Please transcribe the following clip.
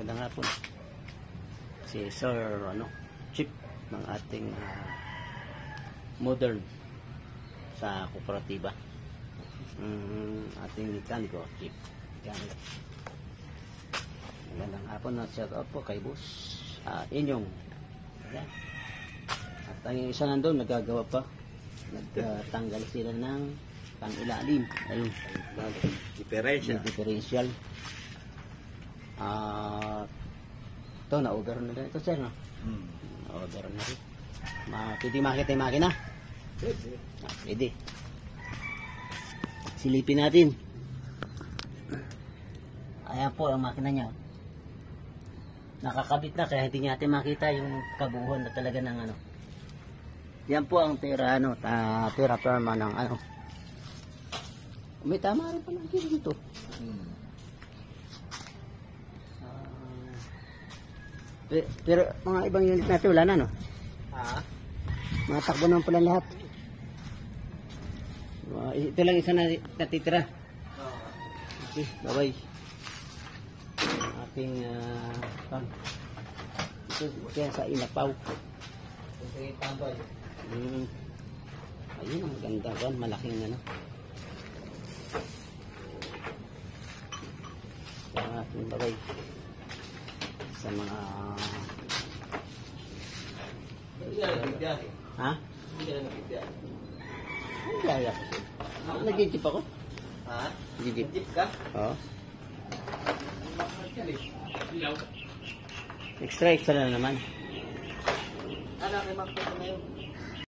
Magandang hapon. Si Sir Chief ng ating modern sa kooperatiba. Ating mekaniko, Chief. Magandang hapon na shout out po kay Boss Inyong. Ayan. At ang isa nandun, nagagawa pa. Nagtanggal sila ng pang-ilalim. Ayun. Differential. Ito, na-order na rin ito, sir, no? Na-order na rin. Pwede makita yung makina? Pwede. Silipin natin. Ayan po ang makina niya. Nakakabit na, kaya hindi natin makita yung kabuuan na talaga ng ano. Yan po ang tira, tira firma ng ano. May tama rin pala dito. Pero mga ibang unit natin wala na, no? Mga takbo naman pala lahat. Ito lang isa na natitira. Okay, bye-bye. Ating ito kaya sa Inapaw. Ayun, ang ganda kan, malaking ano. Bye-bye. Sa mga ha? Hindi ka na napipya. Ang gaya ko. Nag-jeep ako. Ha? Nag-jeep ka? Oo. Extra na naman. Ano, kay Mark na yun.